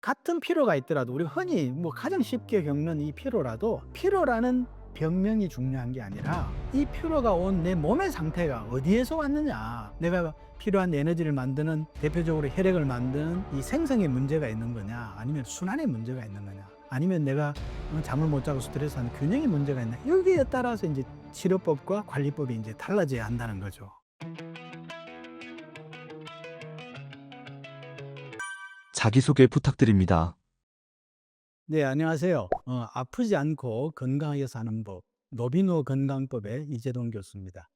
같은 피로가 있더라도 우리가 흔히 뭐 가장 쉽게 겪는 이 피로라도 피로라는 병명이 중요한 게 아니라 이 피로가 온 내 몸의 상태가 어디에서 왔느냐, 내가 필요한 에너지를 만드는 대표적으로 혈액을 만드는 이 생성에 문제가 있는 거냐, 아니면 순환에 문제가 있는 거냐, 아니면 내가 잠을 못 자고 스트레스하는 균형에 문제가 있나, 여기에 따라서 이제 치료법과 관리법이 이제 달라져야 한다는 거죠. 자기소개 부탁드립니다. 네, 안녕하세요. 아프지 않고 건강하게 사는 법, 노비노 건강법의 이재동 교수입니다.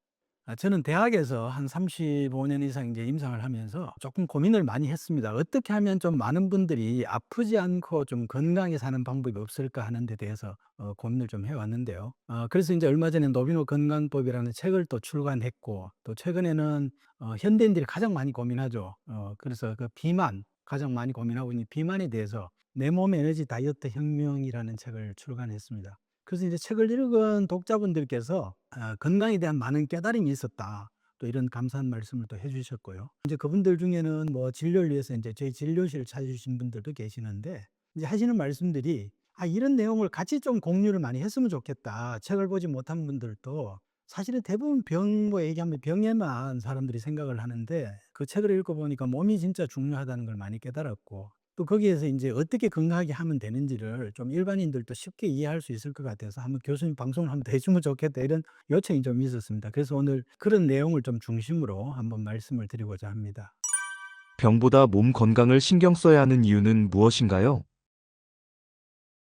저는 대학에서 한 35년 이상 이제 임상을 하면서 조금 고민을 많이 했습니다. 어떻게 하면 좀 많은 분들이 아프지 않고 좀 건강하게 사는 방법이 없을까 하는 데 대해서 고민을 좀 해왔는데요. 그래서 이제 얼마 전에 노비노 건강법이라는 책을 또 출간했고, 또 최근에는 현대인들이 가장 많이 고민하죠. 그래서 그 비만, 가장 많이 고민하고 있는 비만에 대해서 내 몸 에너지 다이어트 혁명이라는 책을 출간했습니다. 그래서 이제 책을 읽은 독자분들께서 건강에 대한 많은 깨달음이 있었다, 또 이런 감사한 말씀을 또 해주셨고요. 이제 그분들 중에는 뭐 진료를 위해서 이제 저희 진료실을 찾으신 분들도 계시는데, 이제 하시는 말씀들이 이런 내용을 같이 좀 공유를 많이 했으면 좋겠다. 책을 보지 못한 분들도 사실은 대부분 병 뭐 얘기하면 병에만 사람들이 생각을 하는데, 그 책을 읽어보니까 몸이 진짜 중요하다는 걸 많이 깨달았고, 또 거기에서 인제 어떻게 건강하게 하면 되는지를 좀 일반인들도 쉽게 이해할 수 있을 것 같아서 한번 "교수님 방송을 한번 더 해 주면 좋겠다." 이런 요청이 좀 있었습니다. 그래서 오늘 그런 내용을 좀 중심으로 한번 말씀을 드리고자 합니다. 병보다 몸 건강을 신경 써야 하는 이유는 무엇인가요?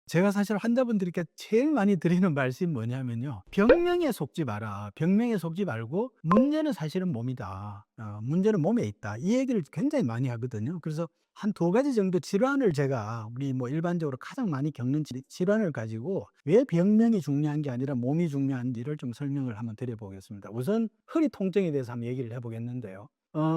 제가 사실 환자분들께 제일 많이 드리는 말씀이 뭐냐면요. "병명에 속지 마라. 병명에 속지 말고 문제는 사실은 몸이다. 문제는 몸에 있다." 이 얘기를 굉장히 많이 하거든요. 그래서 한 두 가지 정도 질환을 제가 우리 뭐 일반적으로 가장 많이 겪는 질환을 가지고 왜 병명이 중요한 게 아니라 몸이 중요한지를 좀 설명을 한번 드려 보겠습니다. 우선 허리 통증에 대해서 한번 얘기를 해 보겠는데요.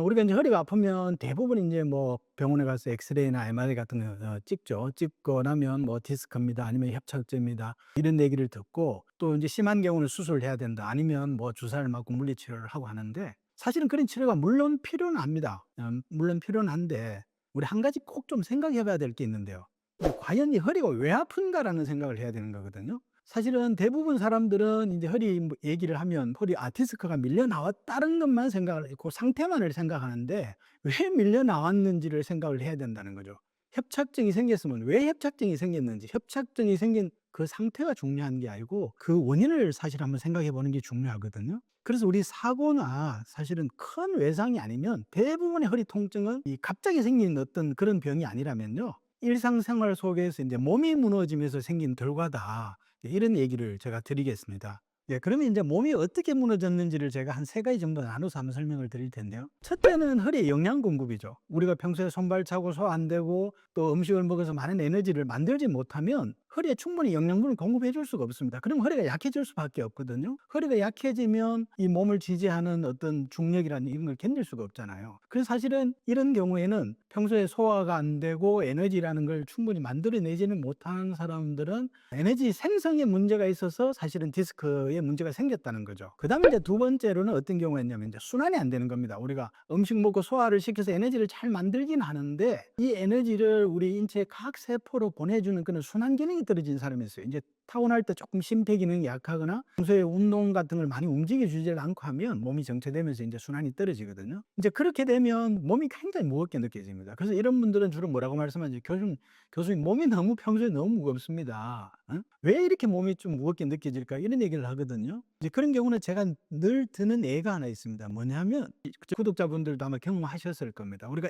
우리가 인제 허리가 아프면 대부분 인제 뭐 병원에 가서 엑스레이나 MRI 같은 거 찍죠. 찍고 나면 뭐 "디스크입니다." 아니면 "협착증입니다." 이런 얘기를 듣고, 또 인제 심한 경우는 "수술을 해야 된다." 아니면 뭐 "주사를 맞고 물리치료를 하고." 하는데, 사실은 그런 치료가 물론 필요는 합니다. 물론 필요는 한데, 우리 한 가지 꼭 좀 생각해 봐야 될 게 있는데요. 이제 '과연 이 허리가 왜 아픈가.'라는 생각을 해야 되는 거거든요. 사실은 대부분 사람들은 인제 허리 뭐 얘기를 하면 허리 디스크가 밀려 나왔다는 것만 생각을 해, 그 상태만을 생각하는데 왜 밀려 나왔는지를 생각을 해야 된다는 거죠. 협착증이 생겼으면 왜 협착증이 생겼는지, 협착증이 생긴 그 상태가 중요한 게 아니고 그 원인을 사실 한번 생각해 보는 게 중요하거든요. 그래서 우리 사고나 사실은 큰 외상이 아니면 대부분의 허리 통증은 이 갑자기 생긴 어떤 그런 병이 아니라면요, 일상생활 속에서 인제 몸이 무너지면서 생긴 결과다. 이런 얘기를 제가 드리겠습니다. 예, 그러면 인제 몸이 어떻게 무너졌는지를 제가 한 세 가지 정도 나눠서 한번 설명을 드릴 텐데요. 첫째는 허리의 영양 공급이죠. 우리가 평소에 손발 차고 소화 안 되고 또 음식을 먹어서 많은 에너지를 만들지 못하면 허리에 충분히 영양분을 공급해 줄 수가 없습니다. 그럼 허리가 약해질 수밖에 없거든요. 허리가 약해지면 이 몸을 지지하는 어떤 중력이라는 이런 걸 견딜 수가 없잖아요. 그래서 사실은 이런 경우에는 평소에 소화가 안 되고 에너지라는 걸 충분히 만들어내지는 못하는 사람들은 에너지 생성에 문제가 있어서 사실은 디스크에 문제가 생겼다는 거죠. 그다음에 이제 두 번째로는 어떤 경우가 있냐면 이제 순환이 안 되는 겁니다. 우리가 음식 먹고 소화를 시켜서 에너지를 잘 만들긴 하는데, 이 에너지를 우리 인체 각 세포로 보내주는 그런 순환 기능이 떨어진 사람이 있어요. 이제 타고날 때 조금 심폐 기능이 약하거나 평소에 운동 같은 걸 많이 움직여 주질 않고 하면 몸이 정체되면서 이제 순환이 떨어지거든요. 이제 그렇게 되면 몸이 굉장히 무겁게 느껴집니다. 그래서 이런 분들은 주로 뭐라고 말씀하죠? 교수님 몸이 너무 평소에 너무 무겁습니다. 왜 이렇게 몸이 좀 무겁게 느껴질까?" 이런 얘기를 하거든요. 이제 그런 경우는 제가 늘 드는 예가 하나 있습니다. 뭐냐면 구독자분들도 아마 경험하셨을 겁니다. 우리가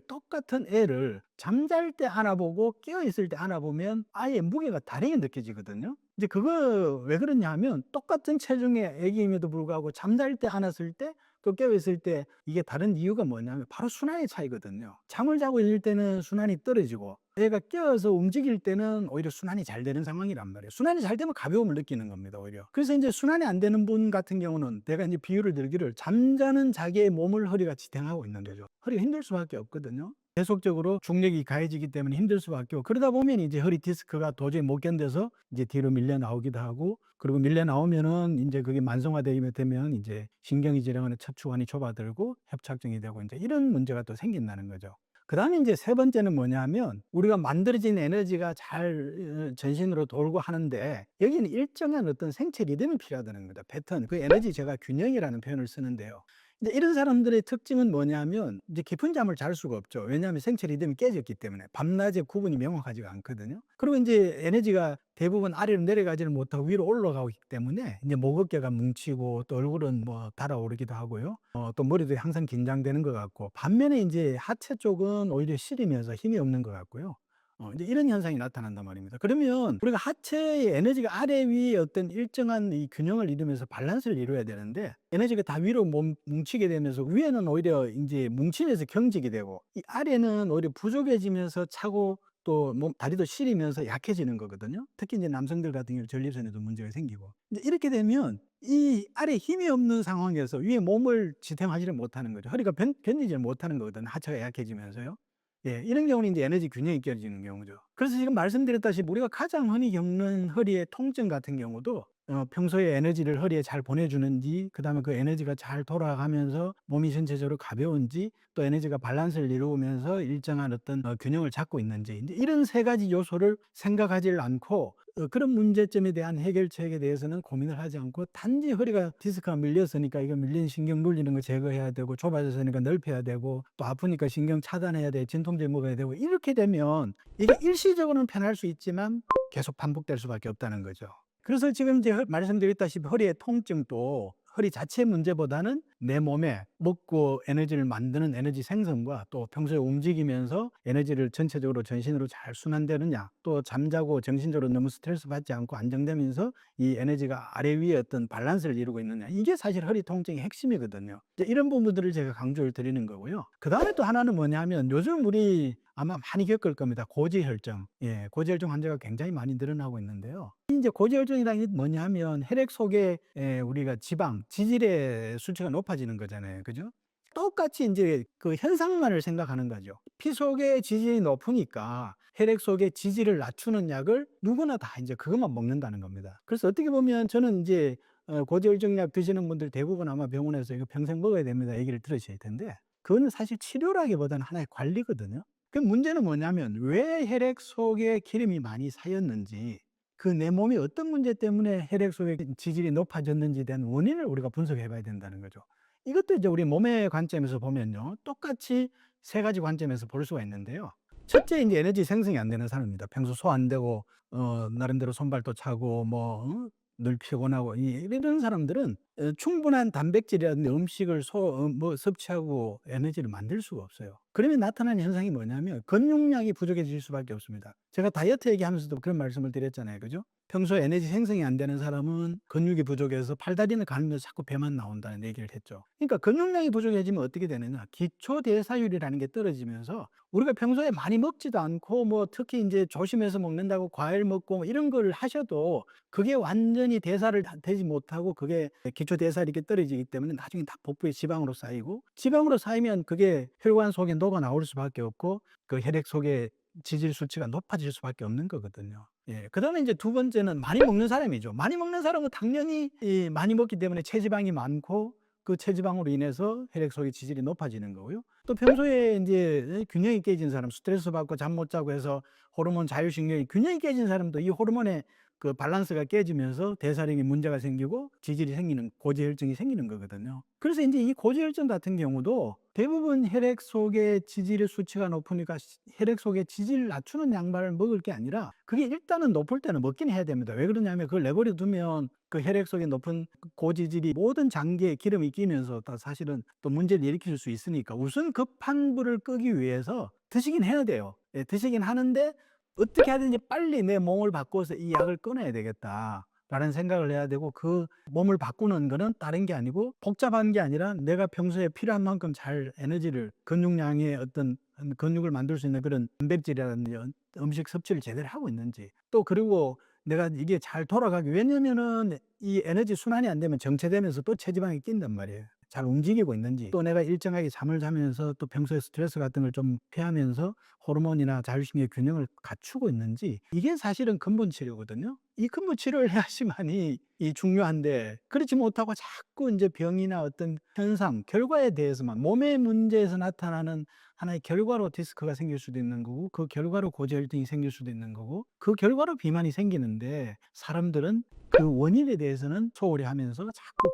똑같은 애를 잠잘 때 안아보고 깨어 있을 때 안아보면 아예 무게가 다르게 느껴지거든요. 이제 그거 왜 그러냐 하면, 똑같은 체중의 애기임에도 불구하고 잠잘 때 안았을 때 또 깨어 있을 때 이게 다른 이유가 뭐냐면 바로 순환의 차이거든요. 잠을 자고 있을 때는 순환이 떨어지고, 애가 깨어서 움직일 때는 오히려 순환이 잘 되는 상황이란 말이에요. 순환이 잘 되면 가벼움을 느끼는 겁니다, 오히려. 그래서 인제 순환이 안 되는 분 같은 경우는 내가 인제 비유를 들기를 잠자는 자기의 몸을 허리가 지탱하고 있는 거죠. 허리가 힘들 수밖에 없거든요. 계속적으로 중력이 가해지기 때문에 힘들 수밖에 없고, 그러다 보면 이제 허리 디스크가 도저히 못 견뎌서 이제 뒤로 밀려 나오기도 하고, 그리고 밀려 나오면은 인제 그게 만성화되면 인제 신경이 지나가는 척추관이 좁아들고 협착증이 되고 인제 이런 문제가 또 생긴다는 거죠. 그다음에 이제 세 번째는 뭐냐면 우리가 만들어진 에너지가 잘 전신으로 돌고 하는데 여기는 일정한 어떤 생체 리듬이 필요하다는 겁니다. 패턴. 그 에너지 제가 균형이라는 표현을 쓰는데요. 이제 이런 사람들의 특징은 뭐냐면 이제 깊은 잠을 잘 수가 없죠. 왜냐하면 생체 리듬이 깨졌기 때문에 밤낮의 구분이 명확하지가 않거든요. 그리고 이제 에너지가 대부분 아래로 내려가지를 못하고 위로 올라가기 때문에 이제 목 어깨가 뭉치고 또 얼굴은 뭐 달아오르기도 하고요. 또 머리도 항상 긴장되는 것 같고, 반면에 이제 하체 쪽은 오히려 시리면서 힘이 없는 것 같고요. 이제 이런 현상이 나타난단 말입니다. 그러면 우리가 하체의 에너지가 아래 위에 어떤 일정한 이 균형을 이루면서 밸런스를 이루어야 되는데 에너지가 다 위로 뭉치게 되면서 위에는 오히려 이제 뭉치면서 경직이 되고 이 아래는 오히려 부족해지면서 차고 또 다리도 시리면서 약해지는 거거든요. 특히 이제 남성들 같은 경우 전립선에도 문제가 생기고. 이제 이렇게 되면 이 아래 힘이 없는 상황에서 위에 몸을 지탱하지를 못하는 거죠. 허리가 견디지를 못하는 거거든요. 하체가 약해지면서요. 예, 이런 경우는 이제 에너지 균형이 깨지는 경우죠. 그래서 지금 말씀드렸다시피 우리가 가장 흔히 겪는 허리의 통증 같은 경우도 평소에 에너지를 허리에 잘 보내주는지, 그다음에 그 에너지가 잘 돌아가면서 몸이 전체적으로 가벼운지, 또 에너지가 밸런스를 이루면서 일정한 어떤 균형을 잡고 있는지, 이제 이런 세 가지 요소를 생각하지 않고 그런 문제점에 대한 해결책에 대해서는 고민을 하지 않고 단지 허리가 디스크가 밀렸으니까 이거 밀린 신경 눌리는 거 제거해야 되고, 좁아졌으니까 넓혀야 되고, 또 아프니까 신경 차단해야 돼, 진통제 먹어야 되고, 이렇게 되면 이게 일시적으로는 편할 수 있지만 계속 반복될 수밖에 없다는 거죠. 그래서 지금 이제 말씀드렸다시피 허리의 통증도 허리 자체 문제보다는 내 몸에 먹고 에너지를 만드는 에너지 생성과 또 평소에 움직이면서 에너지를 전체적으로 전신으로 잘 순환되느냐, 또 잠자고 정신적으로 너무 스트레스 받지 않고 안정되면서 이 에너지가 아래 위에 어떤 밸런스를 이루고 있느냐, 이게 사실 허리 통증의 핵심이거든요. 이제 이런 부분들을 제가 강조를 드리는 거고요. 그 다음에 또 하나는 뭐냐면 요즘 우리 아마 많이 겪을 겁니다. 고지혈증. 예, 고지혈증 환자가 굉장히 많이 늘어나고 있는데요. 이제 고지혈증이라는 게 뭐냐면 혈액 속에 우리가 지방, 지질의 수치가 높아지는 거잖아요. 그죠? 똑같이 이제 그 현상만을 생각하는 거죠. 피 속에 지질이 높으니까 혈액 속에 지질을 낮추는 약을 누구나 다 이제 그것만 먹는다는 겁니다. 그래서 어떻게 보면 저는 이제 고지혈증 약 드시는 분들 대부분 아마 병원에서 이거 평생 먹어야 됩니다 얘기를 들으실 텐데, 그거는 사실 치료라기보다는 하나의 관리거든요. 그 문제는 뭐냐면 왜 혈액 속에 기름이 많이 쌓였는지, 그 내 몸이 어떤 문제 때문에 혈액 속의 지질이 높아졌는지에 대한 원인을 우리가 분석해 봐야 된다는 거죠. 이것도 이제 우리 몸의 관점에서 보면요, 똑같이 세 가지 관점에서 볼 수가 있는데요. 첫째, 이제 에너지 생성이 안 되는 사람입니다. 평소 소 안 되고 나름대로 손발도 차고 늘 피곤하고 이런 사람들은 충분한 단백질이라든지 음식을 섭취하고 에너지를 만들 수가 없어요. 그러면 나타나는 현상이 뭐냐면 근육량이 부족해질 수밖에 없습니다. 제가 다이어트 얘기하면서도 그런 말씀을 드렸잖아요. 그죠? 평소에 에너지 생성이 안 되는 사람은 근육이 부족해서 팔다리는 가는데 자꾸 배만 나온다는 얘기를 했죠. 그러니까 근육량이 부족해지면 어떻게 되느냐? 기초 대사율이라는 게 떨어지면서 우리가 평소에 많이 먹지도 않고 특히 이제 조심해서 먹는다고 과일 먹고 이런 걸 하셔도 그게 완전히 대사를 되지 못하고 그게 기초 대사율이 이렇게 떨어지기 때문에 나중에 다 복부에 지방으로 쌓이고, 지방으로 쌓이면 그게 혈관 속에 녹아 나올 수밖에 없고 그 혈액 속에 지질 수치가 높아질 수밖에 없는 거거든요. 예. 그다음에 이제 두 번째는 많이 먹는 사람이죠. 많이 먹는 사람은 당연히 많이 먹기 때문에 체지방이 많고 그 체지방으로 인해서 혈액 속의 지질이 높아지는 거고요. 또 평소에 이제 균형이 깨진 사람, 스트레스 받고 잠 못 자고 해서 호르몬 자율신경이 균형이 깨진 사람도 이 호르몬의 그 밸런스가 깨지면서 대사량에 문제가 생기고 지질이 생기는, 고지혈증이 생기는 거거든요. 그래서 이제 이 고지혈증 같은 경우도 대부분 혈액 속의 지질의 수치가 높으니까 혈액 속의 지질을 낮추는 약만을 먹을 게 아니라 그게 일단은 높을 때는 먹긴 해야 됩니다. 왜 그러냐면 그걸 내버려 두면 그 혈액 속에 높은 고지질이 모든 장기에 기름이 끼면서 다 사실은 또 문제를 일으킬 수 있으니까 우선 급한 불을 끄기 위해서 드시긴 해야 돼요. 예, 드시긴 하는데 어떻게 하든지 빨리 내 몸을 바꿔서 이 약을 끊어야 되겠다라는 생각을 해야 되고, 그 몸을 바꾸는 거는 다른 게 아니고 복잡한 게 아니라 내가 평소에 필요한 만큼 잘 에너지를, 근육량의 어떤 근육을 만들 수 있는 그런 단백질이라든지 음식 섭취를 제대로 하고 있는지, 또 그리고 내가 이게 잘 돌아가기, 왜냐면은 이 에너지 순환이 안 되면 정체되면서 또 체지방이 낀단 말이에요. 잘 움직이고 있는지, 또 내가 일정하게 잠을 자면서 또 평소에 스트레스 같은 걸 좀 피하면서 호르몬이나 자율신경 균형을 갖추고 있는지, 이게 사실은 근본 치료거든요. 이 근본 치료를 해야지만이 이 중요한데, 그렇지 못하고 자꾸 이제 병이나 어떤 현상, 결과에 대해서만, 몸의 문제에서 나타나는 하나의 결과로 디스크가 생길 수도 있는 거고, 그 결과로 고지혈증이 생길 수도 있는 거고, 그 결과로 비만이 생기는데, 사람들은 그 원인에 대해서는 소홀히 하면서 자꾸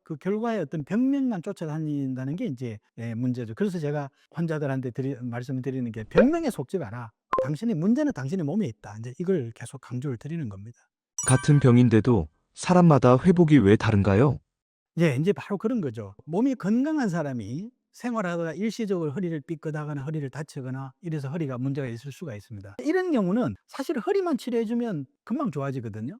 그 결과의 어떤 병명만 쫓아다닌다는 게 이제 문제죠. 그래서 제가 환자들한테 말씀을 드리는 게, 병명에 속지 마라. 문제는 당신의 몸에 있다. 이제 이걸 계속 강조를 드리는 겁니다. 같은 병인데도 사람마다 회복이 왜 다른가요? 예, 인제 바로 그런 거죠. 몸이 건강한 사람이 생활하다가 일시적으로 허리를 삐끗하거나 허리를 다치거나 이래서 허리가 문제가 있을 수가 있습니다. 이런 경우는 사실 허리만 치료해 주면 금방 좋아지거든요.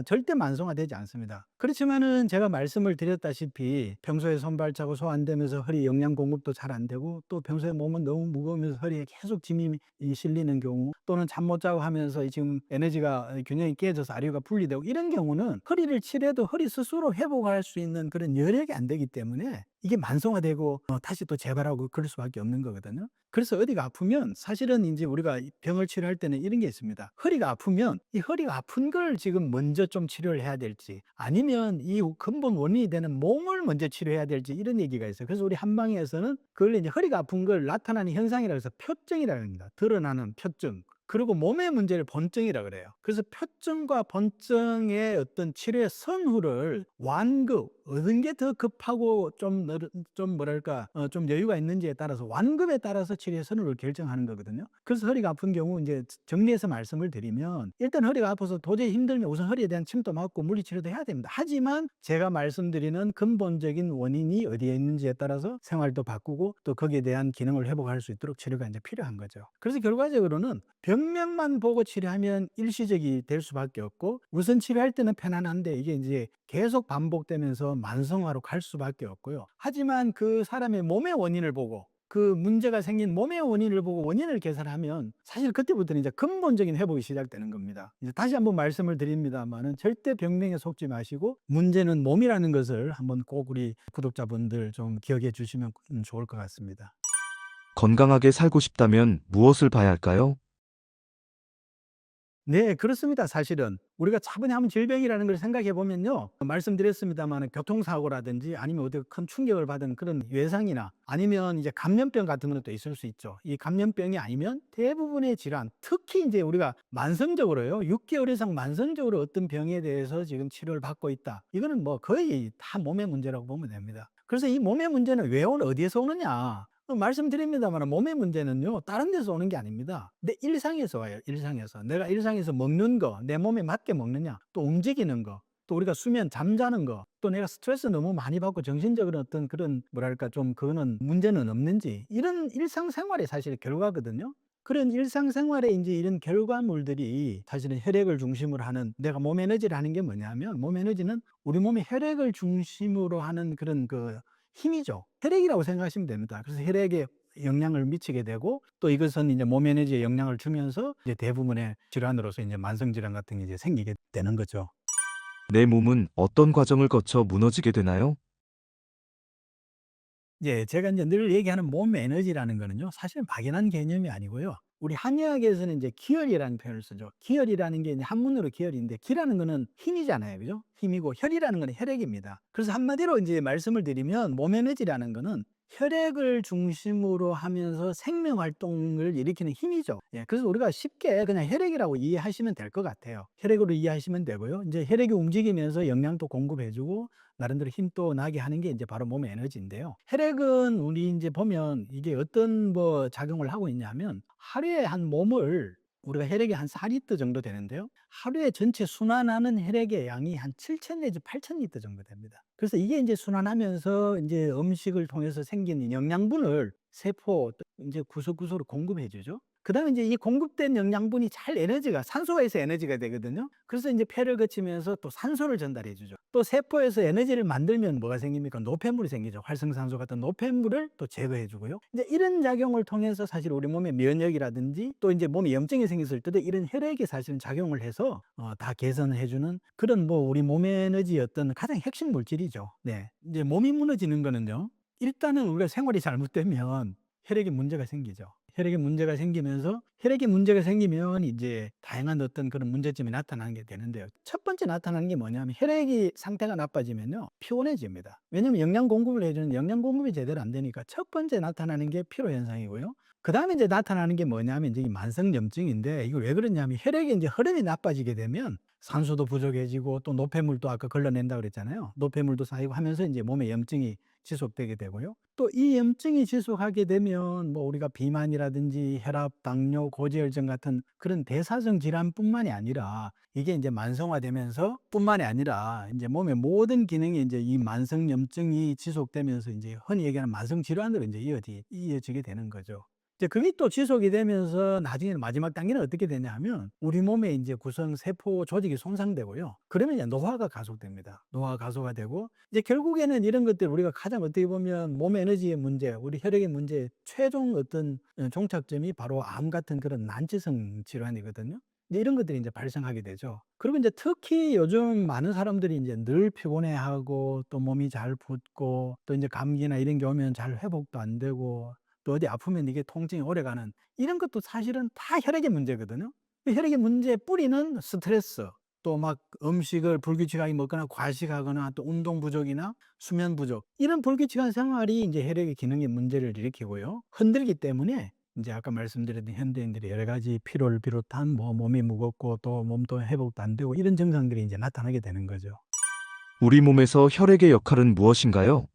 절대 만성화되지 않습니다. 그렇지만은 제가 말씀을 드렸다시피 평소에 손발자국 소화 안 되면서 허리 영양 공급도 잘 안 되고, 또 평소에 몸은 너무 무거우면서 허리에 계속 짐이 실리는 경우, 또는 잠 못 자고 하면서 지금 에너지가 균형이 깨져서 아류가 분리되고, 이런 경우는 허리를 치료해도 허리 스스로 회복할 수 있는 그런 여력이 안 되기 때문에 이게 만성화되고 다시 또 재발하고 그럴 수밖에 없는 거거든요. 그래서 어디가 아프면 사실은 인제 우리가 이 병을 치료할 때는 이런 게 있습니다. 허리가 아프면 이 허리가 아픈 걸 지금 먼저 좀 치료를 해야 될지, 아니면 이 근본 원인이 되는 몸을 먼저 치료해야 될지, 이런 얘기가 있어요. 그래서 우리 한방에서는 그걸 이제 허리가 아픈 걸 나타나는 현상이라고 해서 표증이라고 합니다. 드러나는 표증. 그리고 몸의 문제를 본증이라 그래요. 그래서 표증과 본증의 어떤 치료의 선후를 어떤 게 더 급하고 좀 뭐랄까 좀 여유가 있는지에 따라서, 완급에 따라서 치료의 선후를 결정하는 거거든요. 그래서 허리가 아픈 경우 이제 정리해서 말씀을 드리면, 일단 허리가 아파서 도저히 힘들면 우선 허리에 대한 침도 맞고 물리치료도 해야 됩니다. 하지만 제가 말씀드리는 근본적인 원인이 어디에 있는지에 따라서 생활도 바꾸고, 또 거기에 대한 기능을 회복할 수 있도록 치료가 이제 필요한 거죠. 그래서 결과적으로는 병명만 보고 치료하면 일시적이 될 수밖에 없고, 우선 치료할 때는 편안한데 이게 이제 계속 반복되면서 만성화로 갈 수밖에 없고요. 하지만 그 사람의 몸의 원인을 보고, 그 문제가 생긴 몸의 원인을 보고 원인을 개선하면 사실 그때부터는 이제 근본적인 회복이 시작되는 겁니다. 이제 다시 한번 말씀을 드립니다만은, 절대 병명에 속지 마시고 문제는 몸이라는 것을 한번 꼭 우리 구독자분들 좀 기억해 주시면 좋을 것 같습니다. 건강하게 살고 싶다면 무엇을 봐야 할까요? 네, 그렇습니다. 사실은 우리가 차분히 한번 질병이라는 걸 생각해 보면요, 말씀드렸습니다만 교통사고라든지 아니면 어디 큰 충격을 받은 그런 외상이나, 아니면 이제 감염병 같은 것도 있을 수 있죠. 이 감염병이 아니면 대부분의 질환, 특히 이제 우리가 만성적으로요, 6개월 이상 만성적으로 어떤 병에 대해서 지금 치료를 받고 있다, 이거는 뭐 거의 다 몸의 문제라고 보면 됩니다. 그래서 이 몸의 문제는 어디에서 오느냐, 말씀드립니다만, 몸의 문제는요, 다른 데서 오는 게 아닙니다. 내 일상에서 와요. 일상에서. 내가 일상에서 먹는 거, 내 몸에 맞게 먹느냐, 또 움직이는 거, 또 우리가 수면, 잠자는 거, 또 내가 스트레스 너무 많이 받고 정신적으로 어떤 그런 뭐랄까 좀 그거는 문제는 없는지, 이런 일상생활의 사실 결과거든요. 그런 일상생활에 이제 이런 결과물들이 사실은 혈액을 중심으로 하는, 내가 몸 에너지를 하는 게 뭐냐면, 몸 에너지는 우리 몸의 혈액을 중심으로 하는 그런 힘이죠. 혈액이라고 생각하시면 됩니다. 그래서 혈액에 영향을 미치게 되고, 또 이것은 이제 몸 에너지에 영향을 주면서 이제 대부분의 질환으로서 이제 만성 질환 같은 게 이제 생기게 되는 거죠. 내 몸은 어떤 과정을 거쳐 무너지게 되나요? 예, 제가 이제 늘 얘기하는 몸 에너지라는 거는요, 사실 막연한 개념이 아니고요. 우리 한의학에서는 이제 기혈이라는 표현을 쓰죠. 기혈이라는 게 이제 한문으로 기혈인데, 기라는 거는 힘이잖아요. 그죠? 힘이고, 혈이라는 거는 혈액입니다. 그래서 한마디로 이제 말씀을 드리면, 몸 에너지라는 거는 혈액을 중심으로 하면서 생명 활동을 일으키는 힘이죠. 예, 그래서 우리가 쉽게 그냥 혈액이라고 이해하시면 될 것 같아요. 혈액으로 이해하시면 되고요. 이제 혈액이 움직이면서 영양도 공급해주고, 나름대로 힘도 나게 하는 게 이제 바로 몸의 에너지인데요. 혈액은 우리 이제 보면 이게 어떤 뭐 작용을 하고 있냐면, 하루에 한 몸을, 우리가 혈액이 한 4리터 정도 되는데요. 하루에 전체 순환하는 혈액의 양이 한 7,000 내지 8,000리터 정도 됩니다. 그래서 이게 이제 순환하면서 이제 음식을 통해서 생긴 영양분을 세포 이제 구석구석으로 공급해 주죠. 그다음에 이제 이 공급된 영양분이 잘 에너지가 산소에서 에너지가 되거든요. 그래서 이제 폐를 거치면서 또 산소를 전달해 주죠. 또 세포에서 에너지를 만들면 뭐가 생깁니까? 노폐물이 생기죠. 활성산소 같은 노폐물을 또 제거해 주고요. 이제 이런 작용을 통해서 사실 우리 몸의 면역이라든지 또 이제 몸에 염증이 생겼을 때도 이런 혈액이 사실은 작용을 해서 다 개선해 주는 그런 뭐 우리 몸의 에너지의 어떤 가장 핵심 물질이죠. 네. 이제 몸이 무너지는 거는요. 일단은 우리가 생활이 잘못되면 혈액에 문제가 생기죠. 혈액에 문제가 생기면서 혈액에 문제가 생기면 이제 다양한 어떤 그런 문제점이 나타나는 게 되는데요. 첫 번째 나타나는 게 뭐냐면 혈액이 상태가 나빠지면요. 피곤해집니다. 왜냐면 영양 공급을 해 주는 영양 공급이 제대로 안 되니까 첫 번째 나타나는 게 피로 현상이고요. 그다음에 이제 나타나는 게 뭐냐면 이제 이 만성염증인데 이거 왜 그러냐면 혈액의 이제 흐름이 나빠지게 되면 산소도 부족해지고 또 노폐물도 아까 걸러낸다 그랬잖아요. 노폐물도 쌓이고 하면서 이제 몸에 염증이 지속되게 되고요. 또 이 염증이 지속하게 되면 뭐 우리가 비만이라든지 혈압, 당뇨, 고지혈증 같은 그런 대사성 질환뿐만이 아니라 이게 이제 만성화되면서 뿐만이 아니라 이제 몸의 모든 기능이 이제 이 만성 염증이 지속되면서 이제 흔히 얘기하는 만성 질환으로 이제 이어지게 되는 거죠. 이제 그게 또 지속이 되면서 나중에 마지막 단계는 어떻게 되냐 하면 우리 몸의 이제 구성 세포 조직이 손상되고요. 그러면 이제 노화가 가속됩니다. 노화가 가속화 되고 이제 결국에는 이런 것들 우리가 가장 어떻게 보면 몸의 에너지의 문제, 우리 혈액의 문제 최종 어떤 종착점이 바로 암 같은 그런 난치성 질환이거든요. 이제 이런 것들이 이제 발생하게 되죠. 그리고 이제 특히 요즘 많은 사람들이 이제 늘 피곤해하고 또 몸이 잘 붓고 또 이제 감기나 이런 게 오면 잘 회복도 안 되고 또 어디 아프면 이게 통증이 오래가는 이런 것도 사실은 다 혈액의 문제거든요. 그 혈액의 문제의 뿌리는 스트레스, 또 막 음식을 불규칙하게 먹거나 과식하거나 또 운동 부족이나 수면 부족 이런 불규칙한 생활이 이제 혈액의 기능에 문제를 일으키고요. 흔들기 때문에 이제 아까 말씀드렸던 현대인들이 여러 가지 피로를 비롯한 뭐 몸이 무겁고 또 몸도 회복도 안 되고 이런 증상들이 이제 나타나게 되는 거죠. 우리 몸에서 혈액의 역할은 무엇인가요?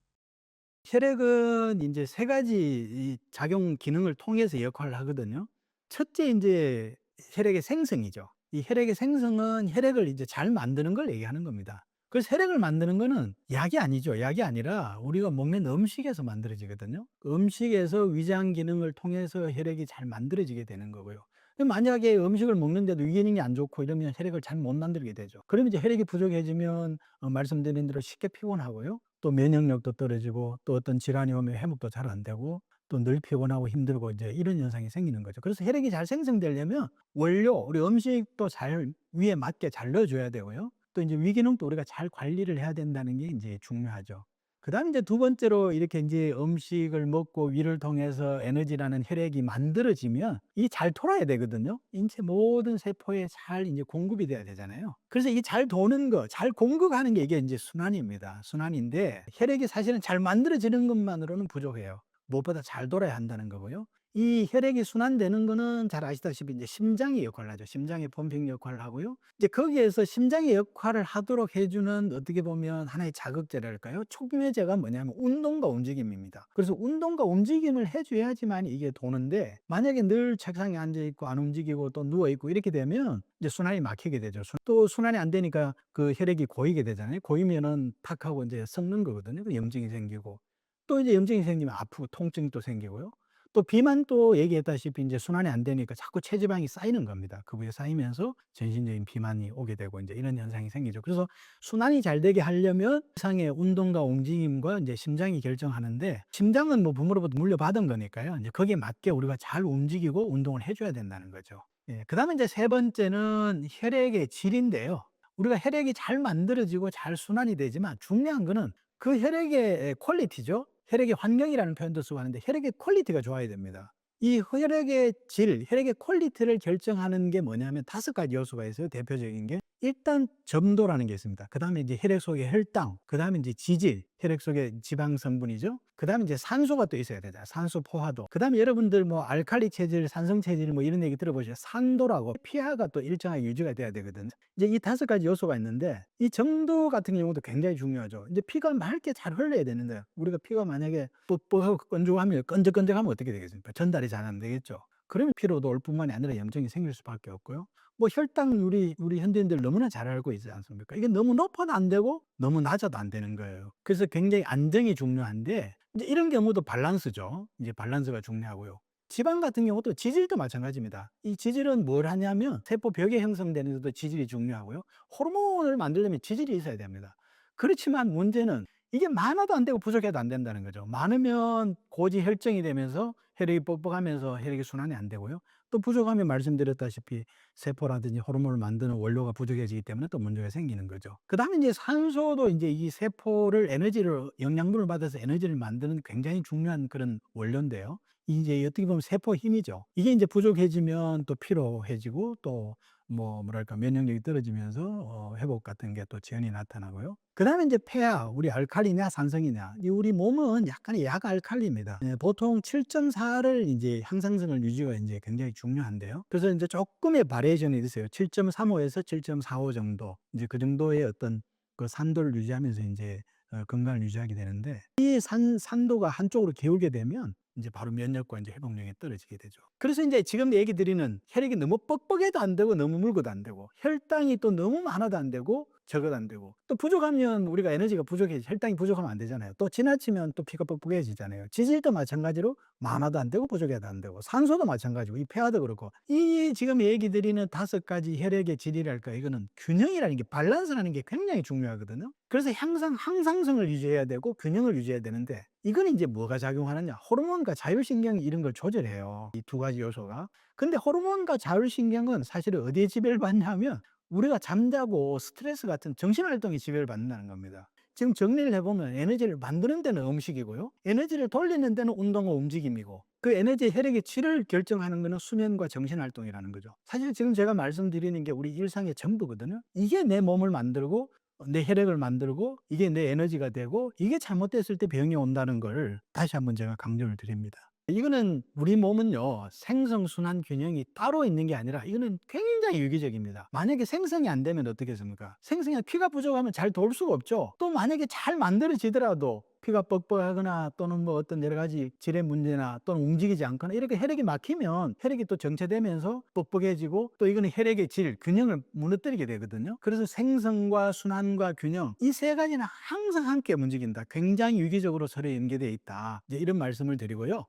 혈액은 이제 세 가지 이 작용 기능을 통해서 역할을 하거든요. 첫째 이제 혈액의 생성이죠. 이 혈액의 생성은 혈액을 이제 잘 만드는 걸 얘기하는 겁니다. 그래서 혈액을 만드는 거는 약이 아니죠. 약이 아니라 우리가 먹는 음식에서 만들어지거든요. 그 음식에서 위장 기능을 통해서 혈액이 잘 만들어지게 되는 거고요. 만약에 음식을 먹는데도 위 기능이 안 좋고 이러면 혈액을 잘 못 만들게 되죠. 그러면 이제 혈액이 부족해지면 말씀드린 대로 쉽게 피곤하고요. 또 면역력도 떨어지고 또 어떤 질환이 오면 회복도 잘 안 되고 또 늘 피곤하고 힘들고 이제 이런 현상이 생기는 거죠. 그래서 혈액이 잘 생성되려면 원료, 우리 음식도 잘 위에 맞게 잘 넣어줘야 되고요. 또 이제 위기능도 우리가 잘 관리를 해야 된다는 게 이제 중요하죠. 그다음에 이제 두 번째로 이렇게 이제 음식을 먹고 위를 통해서 에너지라는 혈액이 만들어지면 이 잘 돌아야 되거든요. 인체 모든 세포에 잘 이제 공급이 돼야 되잖아요. 그래서 이 잘 도는 거, 잘 공급하는 게 이게 이제 순환입니다. 순환인데 혈액이 사실은 잘 만들어지는 것만으로는 부족해요. 무엇보다 잘 돌아야 한다는 거고요. 이 혈액이 순환되는 거는 잘 아시다시피 이제 심장이 역할을 하죠. 심장의 펌핑 역할을 하고요. 이제 거기에서 심장의 역할을 하도록 해주는 어떻게 보면 하나의 자극제랄까요? 촉매제가 뭐냐면 운동과 움직임입니다. 그래서 운동과 움직임을 해줘야지만 이게 도는데 만약에 늘 책상에 앉아있고 안 움직이고 또 누워있고 이렇게 되면 이제 순환이 막히게 되죠. 또 순환이 안 되니까 그 혈액이 고이게 되잖아요. 고이면은 탁 하고 이제 썩는 거거든요. 그 염증이 생기고 또 이제 염증이 생기면 아프고 통증이 또 생기고요. 또 비만도 얘기했다시피 이제 순환이 안 되니까 자꾸 체지방이 쌓이는 겁니다. 그 부위에 쌓이면서 전신적인 비만이 오게 되고 이제 이런 현상이 생기죠. 그래서 순환이 잘 되게 하려면 이상의 운동과 움직임과 이제 심장이 결정하는데 심장은 뭐 부모로부터 물려받은 거니까요. 이제 거기에 맞게 우리가 잘 움직이고 운동을 해줘야 된다는 거죠. 예. 그다음에 이제 세 번째는 혈액의 질인데요. 우리가 혈액이 잘 만들어지고 잘 순환이 되지만 중요한 거는 그 혈액의 퀄리티죠. 혈액의 환경이라는 표현도 쓰고 하는데 혈액의 퀄리티가 좋아야 됩니다. 이 혈액의 질, 혈액의 퀄리티를 결정하는 게 뭐냐면 5가지 요소가 있어요. 대표적인 게 일단 점도라는 게 있습니다. 그다음에 이제 혈액 속의 혈당, 그다음에 이제 지질, 혈액 속의 지방 성분이죠. 그다음에 이제 산소가 또 있어야 되죠. 산소 포화도. 그다음에 여러분들 뭐 알칼리 체질, 산성 체질 뭐 이런 얘기 들어보셨죠? 산도라고 pH가 또 일정하게 유지가 돼야 되거든요. 이제 이 5가지 요소가 있는데 이 정도 같은 경우도 굉장히 중요하죠. 이제 피가 맑게 잘 흘러야 되는데 우리가 피가 만약에 뻑뻑하고 끈적하면 끈적끈적하면 어떻게 되겠습니까? 전달이 잘 안 되겠죠. 그러면 피로도 올 뿐만이 아니라 염증이 생길 수밖에 없고요. 뭐 혈당 우리 현대인들 너무나 잘 알고 있지 않습니까? 이게 너무 높아도 안 되고 너무 낮아도 안 되는 거예요. 그래서 굉장히 안정이 중요한데 이제 이런 경우도 밸런스죠. 이제 밸런스가 중요하고요. 지방 같은 경우도 지질도 마찬가지입니다. 이 지질은 뭘 하냐면 세포 벽에 형성되는 데도 지질이 중요하고요. 호르몬을 만들려면 지질이 있어야 됩니다. 그렇지만 문제는 이게 많아도 안 되고 부족해도 안 된다는 거죠. 많으면 고지 혈증이 되면서 혈액이 뻑뻑하면서 혈액이 순환이 안 되고요. 또 부족하면 말씀드렸다시피 세포라든지 호르몬을 만드는 원료가 부족해지기 때문에 또 문제가 생기는 거죠. 그다음에 이제 산소도 이제 이 세포를 에너지를 영양분을 받아서 에너지를 만드는 굉장히 중요한 그런 원료인데요. 이제 어떻게 보면 세포 힘이죠. 이게 이제 부족해지면 또 피로해지고 또 뭐랄까 면역력이 떨어지면서 회복 같은 게 또 지연이 나타나고요. 그다음에 이제 폐하, 우리 알칼리냐 산성이냐. 이 우리 몸은 약간의 약알칼리입니다. 예, 보통 7.4를 이제 항상성을 유지가 이제 굉장히 중요한데요. 그래서 이제 조금의 바리에이션이 있어요. 7.35에서 7.45 정도. 이제 그 정도의 어떤 그 산도를 유지하면서 이제 건강을 유지하게 되는데 이 산도가 한쪽으로 기울게 되면 이제 바로 면역과 이제 회복력이 떨어지게 되죠. 그래서 이제 지금 얘기 드리는 혈액이 너무 뻑뻑해도 안 되고 너무 묽어도 안 되고 혈당이 또 너무 많아도 안 되고 적어도 안 되고 또 부족하면 우리가 에너지가 부족해 혈당이 부족하면 안 되잖아요. 또 지나치면 또 피가 뻑뻑해지잖아요. 지질도 마찬가지로 많아도 안 되고 부족해도 안 되고 산소도 마찬가지고 이 폐하도 그렇고 이 지금 얘기 드리는 5가지 혈액의 질이랄까 이거는 균형이라는 게 밸런스라는 게 굉장히 중요하거든요. 그래서 항상 항상성을 유지해야 되고 균형을 유지해야 되는데 이거는 이제 뭐가 작용하느냐? 호르몬과 자율신경이 이런 걸 조절해요. 이 2가지 요소가. 근데 호르몬과 자율신경은 사실은 어디에 지배를 받냐면 우리가 잠자고 스트레스 같은 정신활동에 지배를 받는다는 겁니다. 지금 정리를 해보면 에너지를 만드는 데는 음식이고요. 에너지를 돌리는 데는 운동과 움직임이고 그 에너지 혈액의 질을 결정하는 것은 수면과 정신활동이라는 거죠. 사실 지금 제가 말씀드리는 게 우리 일상의 전부거든요. 이게 내 몸을 만들고 내 혈액을 만들고 이게 내 에너지가 되고 이게 잘못됐을 때 병이 온다는 걸 다시 한번 제가 강조를 드립니다. 이거는 우리 몸은요 생성순환 균형이 따로 있는 게 아니라 이거는 굉장히 유기적입니다. 만약에 생성이 안 되면 어떻겠습니까? 생성이 피가 부족하면 잘 돌 수가 없죠. 또 만약에 잘 만들어지더라도 피가 뻑뻑하거나 또는 뭐 어떤 여러 가지 질의 문제나 또는 움직이지 않거나 이렇게 혈액이 막히면 혈액이 또 정체되면서 뻑뻑해지고 또 이거는 혈액의 질, 균형을 무너뜨리게 되거든요. 그래서 생성과 순환과 균형 이 3가지는 항상 함께 움직인다. 굉장히 유기적으로 서로 연계되어 있다. 이제 이런 말씀을 드리고요.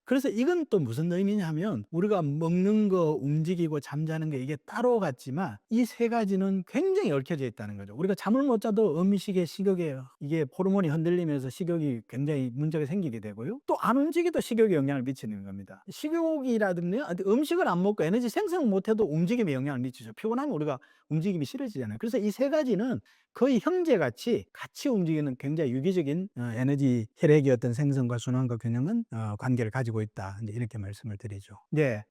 그래서 이건 또 무슨 의미냐면 우리가 먹는 거, 움직이고 잠자는 게 이게 따로 같지만 이 3가지는 굉장히 얽혀져 있다는 거죠. 우리가 잠을 못 자도 음식의 식욕에 이게 호르몬이 흔들리면서 식욕이 굉장히 문제가 생기게 되고요. 또 안 움직여도 식욕에 영향을 미치는 겁니다. 식욕이라든지 음식을 안 먹고 에너지 생성 못 해도 움직임에 영향을 미치죠. 피곤하면 우리가 움직임이 싫어지잖아요. 그래서 이 3가지는 거의 형제같이 같이 움직이는 굉장히 유기적인 에너지 혈액의 어떤 생성과 순환과 균형은 관계를 가지고 있다. 이제 이렇게 말씀을 드리죠. 네,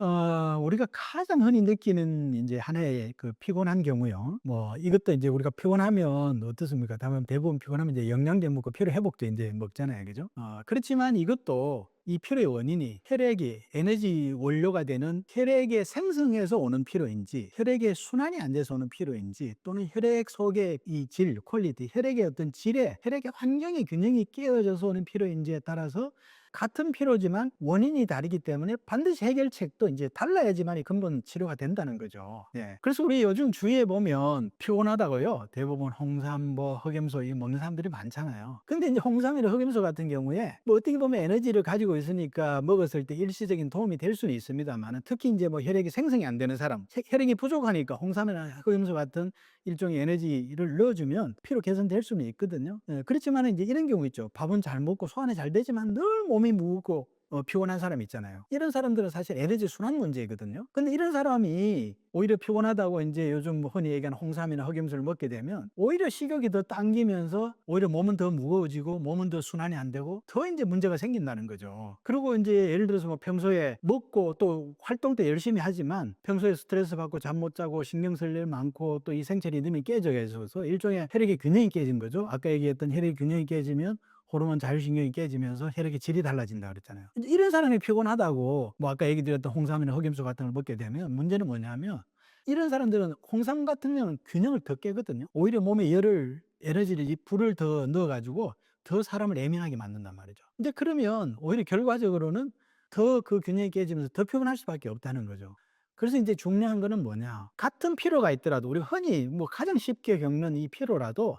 우리가 가장 흔히 느끼는 이제 하나의 그 피곤한 경우요. 뭐 이것도 이제 우리가 피곤하면 어떻습니까? 대부분 피곤하면 이제 영양제 먹고 피로 회복제 이제 먹잖아요, 그죠? 그렇지만 이것도 이 피로의 원인이 혈액이 에너지 원료가 되는 혈액의 생성에서 오는 피로인지 혈액의 순환이 안 돼서 오는 피로인지 또는 혈액 속의 이 질, 퀄리티, 혈액의 어떤 질에 혈액의 환경의 균형이 깨어져서 오는 피로인지에 따라서 같은 피로지만 원인이 다르기 때문에 반드시 해결책도 이제 달라야지만이 근본 치료가 된다는 거죠. 예. 그래서 우리 요즘 주위에 보면 피곤하다고요. 대부분 홍삼, 뭐 흑염소 이 먹는 사람들이 많잖아요. 근데 이제 홍삼이나 흑염소 같은 경우에 뭐 어떻게 보면 에너지를 가지고 있으니까 먹었을 때 일시적인 도움이 될 수는 있습니다만 특히 이제 뭐 혈액이 생성이 안 되는 사람, 혈액이 부족하니까 홍삼이나 흑염소 같은 일종의 에너지를 넣어주면 피로 개선될 수는 있거든요. 예, 그렇지만 이제 이런 경우 있죠. 밥은 잘 먹고 소화는 잘 되지만 늘 몸이 무겁고 피곤한 사람 있잖아요. 이런 사람들은 사실 에너지 순환 문제거든요. 근데 이런 사람이 오히려 피곤하다고 이제 요즘 뭐 흔히 얘기하는 홍삼이나 흑염소를 먹게 되면 오히려 식욕이 더 당기면서 오히려 몸은 더 무거워지고 몸은 더 순환이 안 되고 더 이제 문제가 생긴다는 거죠. 그리고 이제 예를 들어서 뭐 평소에 먹고 또 활동도 열심히 하지만 평소에 스트레스 받고 잠 못 자고 신경 쓸 일 많고 또 이 생체 리듬이 깨져 있어서 일종의 혈액의 균형이 깨진 거죠. 아까 얘기했던 혈액의 균형이 깨지면 호르몬 자율신경이 깨지면서 혈액의 질이 달라진다 그랬잖아요. 이런 사람이 피곤하다고 뭐 아까 얘기 드렸던 홍삼이나 흑염소 같은 걸 먹게 되면 문제는 뭐냐면 이런 사람들은 홍삼 같은 경우는 균형을 더 깨거든요. 오히려 몸에 열을 에너지를 이 불을 더 넣어가지고 더 사람을 예민하게 만든단 말이죠. 이제 그러면 오히려 결과적으로는 더 그 균형이 깨지면서 더 피곤할 수밖에 없다는 거죠. 그래서 이제 중요한 거는 뭐냐? 같은 피로가 있더라도 우리가 흔히 뭐 가장 쉽게 겪는 이 피로라도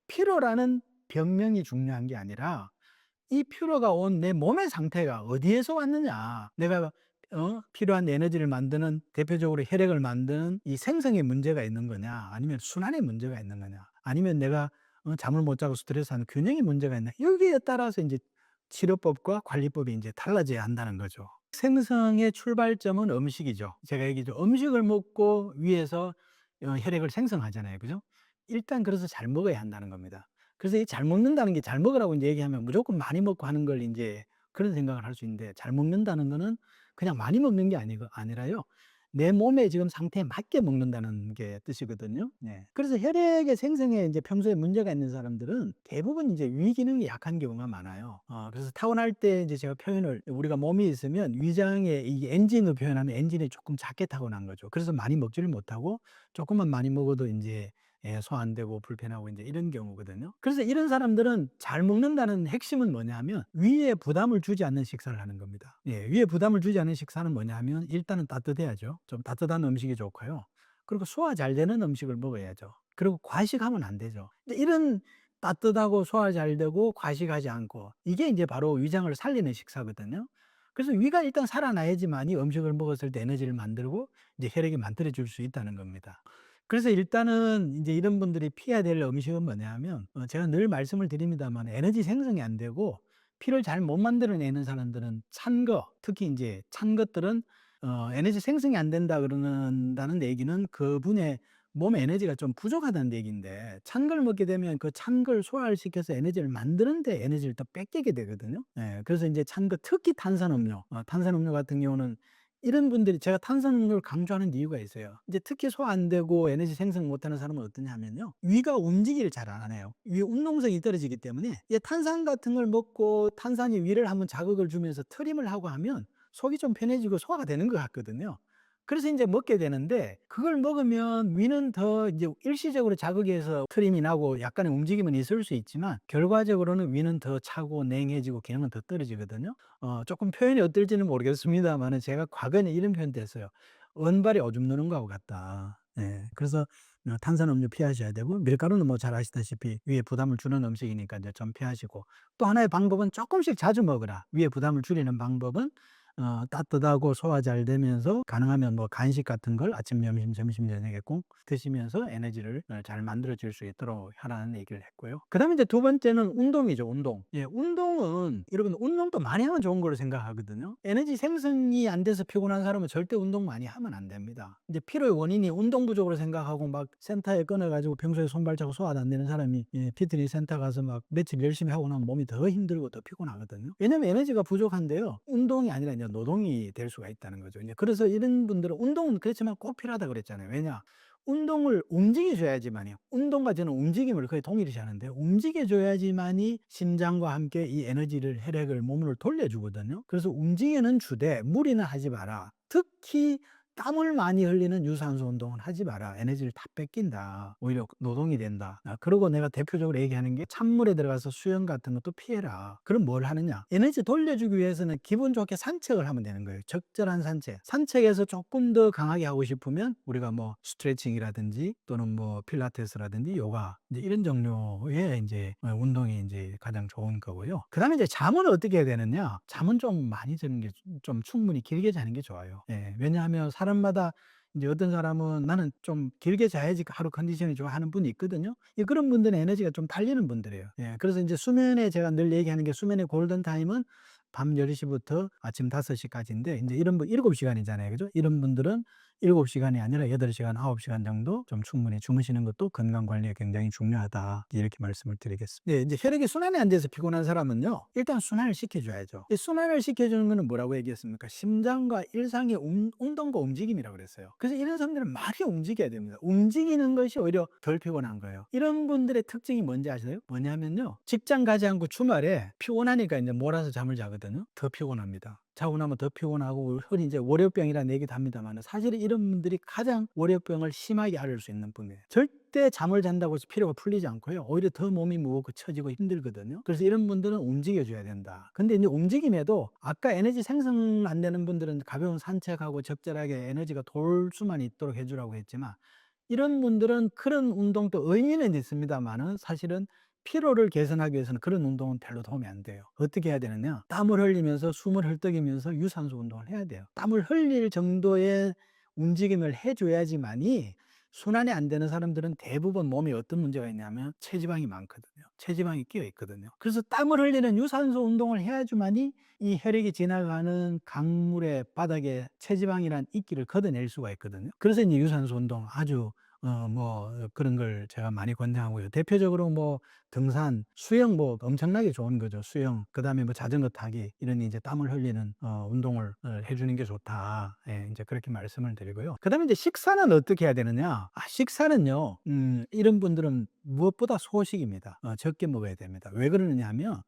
피로라는 병명이 중요한 게 아니라 이 피로가 온 내 몸의 상태가 어디에서 왔느냐. 내가 필요한 에너지를 만드는 대표적으로 혈액을 만드는 이 생성에 문제가 있는 거냐 아니면 순환에 문제가 있는 거냐 아니면 내가 잠을 못 자고 스트레스하는 균형에 문제가 있나 여기에 따라서 이제 치료법과 관리법이 이제 달라져야 한다는 거죠. 생성의 출발점은 음식이죠. 제가 얘기했죠. 음식을 먹고 위에서 혈액을 생성하잖아요. 그죠? 일단 그래서 잘 먹어야 한다는 겁니다. 그래서 이 잘 먹는다는 게 잘 먹으라고 이제 얘기하면 무조건 많이 먹고 하는 걸 이제 그런 생각을 할 수 있는데 잘 먹는다는 거는 그냥 많이 먹는 게 아니라요. 내 몸의 지금 상태에 맞게 먹는다는 게 뜻이거든요. 네. 그래서 혈액의 생성에 이제 평소에 문제가 있는 사람들은 대부분 이제 위 기능이 약한 경우가 많아요. 그래서 타고날 때 이제 제가 표현을 우리가 몸이 있으면 위장에 이 엔진으로 표현하면 엔진이 조금 작게 타고난 거죠. 그래서 많이 먹지를 못하고 조금만 많이 먹어도 이제 소화 안 되고 불편하고 이제 이런 경우거든요. 그래서 이런 사람들은 잘 먹는다는 핵심은 뭐냐면 위에 부담을 주지 않는 식사를 하는 겁니다. 예, 위에 부담을 주지 않는 식사는 뭐냐면 일단은 따뜻해야죠. 좀 따뜻한 음식이 좋고요. 그리고 소화 잘 되는 음식을 먹어야죠. 그리고 과식하면 안 되죠. 이런 따뜻하고 소화 잘 되고 과식하지 않고 이게 이제 바로 위장을 살리는 식사거든요. 그래서 위가 일단 살아나야지만이 음식을 먹었을 때 에너지를 만들고 이제 혈액이 만들어질 수 있다는 겁니다. 그래서 일단은 이제 이런 분들이 피해야 될 음식은 뭐냐면 제가 늘 말씀을 드립니다만 에너지 생성이 안 되고 피를 잘 못 만들어내는 사람들은 찬 거, 특히 인제 찬 것들은 에너지 생성이 안 된다 그러는다는 얘기는 그분의 몸에 에너지가 좀 부족하다는 얘기인데 찬 걸 먹게 되면 그 찬 걸 소화를 시켜서 에너지를 만드는 데 에너지를 더 뺏기게 되거든요. 예. 그래서 인제 찬 거 특히 탄산음료, 탄산음료 같은 경우는 이런 분들이 제가 탄산음료를 강조하는 이유가 있어요. 이제 특히 소화 안 되고 에너지 생성 못하는 사람은 어떠냐면요. 위가 움직이기를 잘 안 해요. 위 운동성이 떨어지기 때문에 이 탄산 같은 걸 먹고 탄산이 위를 한번 자극을 주면서 트림을 하고 하면 속이 좀 편해지고 소화가 되는 것 같거든요. 그래서 인제 먹게 되는데 그걸 먹으면 위는 더 이제 일시적으로 자극이 해서 트림이 나고 약간의 움직임은 있을 수 있지만 결과적으로는 위는 더 차고 냉해지고 기능은 더 떨어지거든요. 조금 표현이 어떨지는 모르겠습니다만은 제가 과거에는 이런 표현도 했어요. "은발이 오줌 누는 거하고 같다." 예. 그래서 탄산음료 피하셔야 되고 밀가루는 뭐 잘 아시다시피 위에 부담을 주는 음식이니까 이제 좀 피하시고 또 하나의 방법은 쪼끔씩 자주 먹으라. 위에 부담을 줄이는 방법은 따뜻하고 소화 잘 되면서 가능하면 뭐 간식 같은 걸 아침, 점심, 저녁에 꼭 드시면서 에너지를 잘 만들어질 수 있도록 하라는 얘기를 했고요. 그다음에 이제 두 번째는 운동이죠, 운동. 예, 운동은 여러분 운동도 많이 하면 좋은 걸로 생각하거든요. 에너지 생성이 안 돼서 피곤한 사람은 절대 운동 많이 하면 안 됩니다. 이제 피로의 원인이 운동 부족으로 생각하고 막 센터에 끊어 가지고 평소에 손발자국 소화도 안 되는 사람이 피트니스 센터 가서 막 며칠 열심히 하고 나면 몸이 더 힘들고 더 피곤하거든요. 왜냐면 에너지가 부족한데요. 운동이 아니라 이제 노동이 될 수가 있다는 거죠. 이제 그래서 이런 분들은 운동은 그렇지만 꼭 필요하다 그랬잖아요. 왜냐? 운동을 움직여 줘야지만요. 운동과 저는 움직임을 거의 동일시 하는데 움직여 줘야지만이 심장과 함께 이 에너지를 혈액을 몸으로 돌려주거든요. 그래서 움직이는 주되 무리는 하지 마라. 특히 땀을 많이 흘리는 유산소 운동은 하지 마라. 에너지를 다 뺏긴다. 오히려 노동이 된다. 그리고 내가 대표적으로 얘기하는 게 찬물에 들어가서 수영 같은 것도 피해라. 그럼 뭘 하느냐? 에너지 돌려주기 위해서는 기분 좋게 산책을 하면 되는 거예요. 적절한 산책. 산책에서 조금 더 강하게 하고 싶으면 우리가 뭐 스트레칭이라든지 또는 뭐 필라테스라든지 요가 이제 이런 종류의 이제 운동이 이제 가장 좋은 거고요. 그다음에 이제 잠은 어떻게 해야 되느냐? 잠은 좀 많이 자는 게 좀 충분히 길게 자는 게 좋아요. 예. 왜냐하면 사람마다 이제 어떤 사람은 '나는 좀 길게 자야지 하루 컨디션이 좋아.' 하는 분이 있거든요. 예, 그런 분들은 에너지가 좀 달리는 분들이에요. 예. 그래서 인제 수면에 제가 늘 얘기하는 게 수면의 골든 타임은 밤 10 시부터 아침 5 시까지인데 인제 이런 분 7 시간이잖아요. 그죠? 이런 분들은 7 시간이 아니라 8 시간, 9 시간 정도 좀 충분히 주무시는 것도 건강 관리에 굉장히 중요하다. 이렇게 말씀을 드리겠습니다. 네, 인제 혈액이 순환이 안 돼서 피곤한 사람은요. 일단 순환을 시켜 줘야죠. 이 순환을 시켜 주는 거는 뭐라고 얘기했습니까? 심장과 일상의 운동과 움직임이라고 그랬어요. 그래서 이런 사람들은 많이 움직여야 됩니다. 움직이는 것이 오히려 덜 피곤한 거예요. 이런 분들의 특징이 뭔지 아세요? 뭐냐면요. 직장 가지 않고 주말에 피곤하니까 인제 몰아서 잠을 자거든요. 더 피곤합니다. 자고 나면 더 피곤하고 흔히 이제 월요병이라는 얘기도 합니다만 사실은 이런 분들이 가장 월요병을 심하게 앓을 수 있는 분이에요. 절대 잠을 잔다고 해서 피로가 풀리지 않고요. 오히려 더 몸이 무겁고 처지고 힘들거든요. 그래서 이런 분들은 움직여 줘야 된다. 근데 이제 움직임에도 아까 에너지 생성 안 되는 분들은 가벼운 산책하고 적절하게 에너지가 돌 수만 있도록 해 주라고 했지만 이런 분들은 그런 운동도 의미는 있습니다만은 사실은 피로를 개선하기 위해서는 그런 운동은 별로 도움이 안 돼요. 어떻게 해야 되느냐? 땀을 흘리면서 숨을 헐떡이면서 유산소 운동을 해야 돼요. 땀을 흘릴 정도의 움직임을 해줘야지만이 순환이 안 되는 사람들은 대부분 몸에 어떤 문제가 있냐면 체지방이 많거든요. 체지방이 끼어 있거든요. 그래서 땀을 흘리는 유산소 운동을 해야지만이 이 혈액이 지나가는 강물의 바닥에 체지방이란 이끼를 걷어낼 수가 있거든요. 그래서 이제 유산소 운동 아주 그런 걸 제가 많이 권장하고요. 대표적으로 뭐 등산, 수영 뭐 엄청나게 좋은 거죠. 수영, 그다음에 뭐 자전거 타기 이런 이제 땀을 흘리는 운동을 해주는 게 좋다. 예, 이제 그렇게 말씀을 드리고요. 그다음에 이제 식사는 어떻게 해야 되느냐? 식사는요, 이런 분들은 무엇보다 소식입니다. 적게 먹어야 됩니다. 왜 그러느냐 하면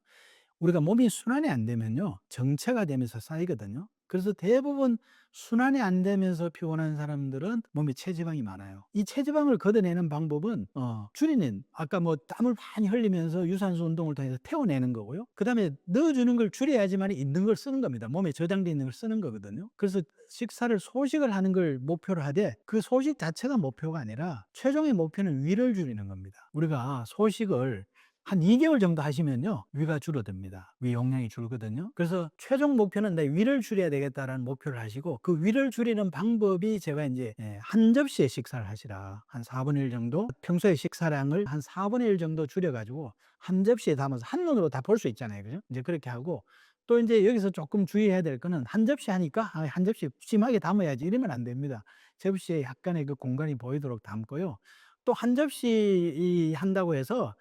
우리가 몸이 순환이 안 되면요, 정체가 되면서 쌓이거든요. 그래서 대부분 순환이 안 되면서 피곤한 사람들은 몸에 체지방이 많아요. 이 체지방을 걷어내는 방법은 줄이는, 아까 뭐 땀을 많이 흘리면서 유산소 운동을 통해서 태워내는 거고요. 그다음에 넣어주는 걸 줄여야지만 있는 걸 쓰는 겁니다. 몸에 저장돼 있는 걸 쓰는 거거든요. 그래서 식사를 소식을 하는 걸 목표로 하되 그 소식 자체가 목표가 아니라 최종의 목표는 위를 줄이는 겁니다. 우리가 소식을 한 2개월 정도 하시면요, 위가 줄어듭니다. 위 용량이 줄거든요. 그래서 최종 목표는 내 위를 줄여야 되겠다라는 목표를 하시고, 그 위를 줄이는 방법이 제가 이제 한 접시의 식사를 하시라. 한 4분의 1 정도, 평소에 식사량을 한 4분의 1 정도 줄여가지고 한 접시에 담아서 한눈으로 다 볼 수 있잖아요. 그죠? 이제 그렇게 하고, 또 이제 여기서 조금 주의해야 될 거는 한 접시 하니까 한 접시 심하게 담아야지 이러면 안 됩니다. 접시에 약간의 그 공간이 보이도록 담고요. 또 한 접시 한다고 해서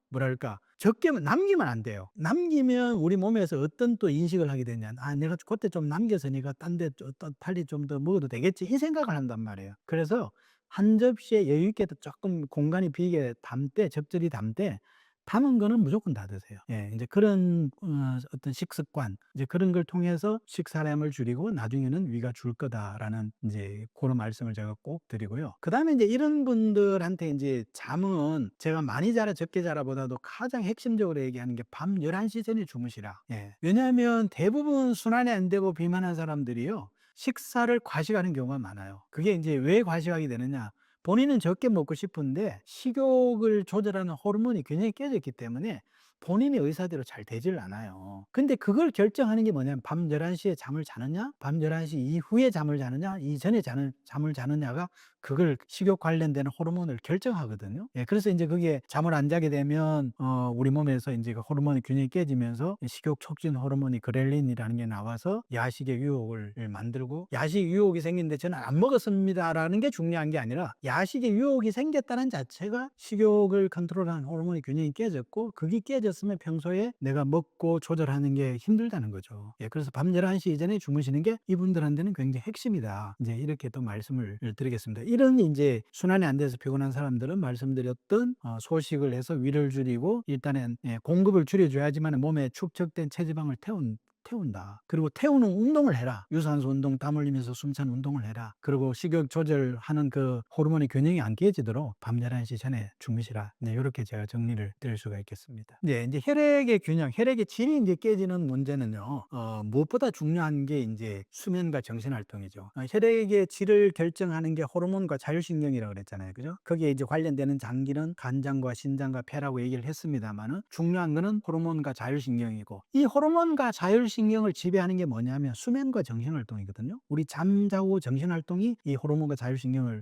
뭐랄까, 적게 남기면 안 돼요. 남기면 우리 몸에서 어떤 또 인식을 하게 되냐. 내가 그때 좀 남겼으니까 딴 데 빨리 좀 더 먹어도 되겠지. 이 생각을 한단 말이에요. 그래서 한 접시에 여유 있게 조금 공간이 비게 담되, 적절히 담되, 담은 거는 무조건 다 드세요. 예, 이제 그런 어떤 식습관, 이제 그런 걸 통해서 식사량을 줄이고 나중에는 위가 줄 거다라는 이제 그런 말씀을 제가 꼭 드리고요. 그다음에 이제 이런 분들한테 이제 잠은 제가 많이 자라 적게 자라보다도 가장 핵심적으로 얘기하는 게 밤 11시 전에 주무시라. 예. 왜냐하면 대부분 순환이 안 되고 비만한 사람들이요, 식사를 과식하는 경우가 많아요. 그게 이제 왜 과식하게 되느냐? 본인은 적게 먹고 싶은데 식욕을 조절하는 호르몬이 굉장히 깨졌기 때문에 본인의 의사대로 잘 되질 않아요. 근데 그걸 결정하는 게 뭐냐면 밤 11시에 잠을 자느냐, 밤 11시 이후에 잠을 자느냐, 이전에 잠을 자느냐가 그걸 식욕 관련되는 호르몬을 결정하거든요. 예, 그래서 이제 그게 잠을 안 자게 되면 우리 몸에서 이제 그 호르몬이 균형이 깨지면서 식욕 촉진 호르몬이 그렐린이라는 게 나와서 야식의 유혹을 만들고, 야식 유혹이 생기는데 저는 안 먹었습니다라는 게 중요한 게 아니라 야식의 유혹이 생겼다는 자체가 식욕을 컨트롤하는 호르몬이 균형이 깨졌고, 그게 깨졌으면 평소에 내가 먹고 조절하는 게 힘들다는 거죠. 예, 그래서 밤 11시 이전에 주무시는 게 이분들한테는 굉장히 핵심이다. 이제 이렇게 또 말씀을 드리겠습니다. 이런 이제 순환이 안 돼서 피곤한 사람들은 말씀드렸던 소식을 해서 위를 줄이고, 일단은 공급을 줄여줘야지만 몸에 축적된 체지방을 태운다. 그리고 태우는 운동을 해라. 유산소 운동, 땀 흘리면서 숨찬 운동을 해라. 그리고 식욕 조절하는 그 호르몬의 균형이 안 깨지도록 밤 11시 전에 주무시라. 네, 이렇게 제가 정리를 드릴 수가 있겠습니다. 네, 이제 혈액의 균형, 혈액의 질이 이제 깨지는 문제는요, 무엇보다 중요한 게 이제 수면과 정신 활동이죠. 혈액의 질을 결정하는 게 호르몬과 자율신경이라고 그랬잖아요. 그죠? 거기에 이제 관련되는 장기는 간장과 신장과 폐라고 얘기를 했습니다만은, 중요한 거는 호르몬과 자율신경이고, 이 호르몬과 자율신경을 지배하는 게 뭐냐면 수면과 정신활동이거든요. 우리 잠자고 정신활동이 이 호르몬과 자율신경을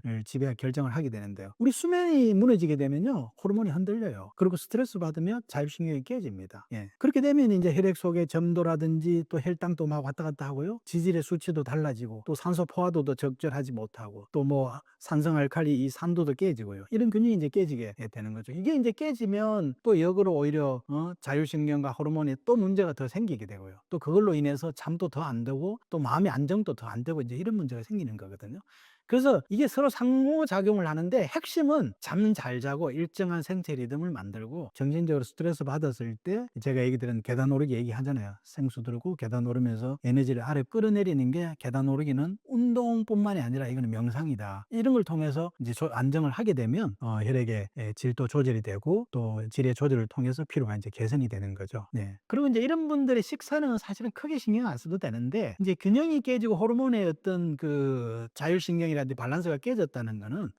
결정을 하게 되는데요. 우리 수면이 무너지게 되면요, 호르몬이 흔들려요. 그리고 스트레스 받으면 자율신경이 깨집니다. 예. 그렇게 되면 이제 혈액 속에 점도라든지 또 혈당도 막 왔다 갔다 하고요. 지질의 수치도 달라지고, 또 산소 포화도도 적절하지 못하고, 또 뭐 산성알칼리 이 산도도 깨지고요. 이런 균형이 이제 깨지게 되는 거죠. 이게 이제 깨지면 또 역으로 오히려 자율신경과 호르몬이 또 문제가 더 생기게 되고요. 또 그걸로 인해서 잠도 더 안 되고, 또 마음의 안정도 더 안 되고, 이제 이런 문제가 생기는 거거든요. 그래서 이게 서로 상호작용을 하는데, 핵심은 잠 잘 자고 일정한 생체 리듬을 만들고, 정신적으로 스트레스 받았을 때 제가 얘기 드린 계단 오르기 얘기하잖아요. 생수 들고 계단 오르면서 에너지를 아래 끌어내리는 게, 계단 오르기는 운동뿐만이 아니라 이거는 명상이다. 이런 걸 통해서 이제 안정을 하게 되면 혈액의 질도 조절이 되고, 또 질의 조절을 통해서 피로가 이제 개선이 되는 거죠. 네. 그리고 이제 이런 분들의 식사는 사실은 크게 신경 안 써도 되는데, 이제 균형이 깨지고 호르몬의 어떤 그 자율신경이 균형이라든지 밸런스가 깨졌다는 거는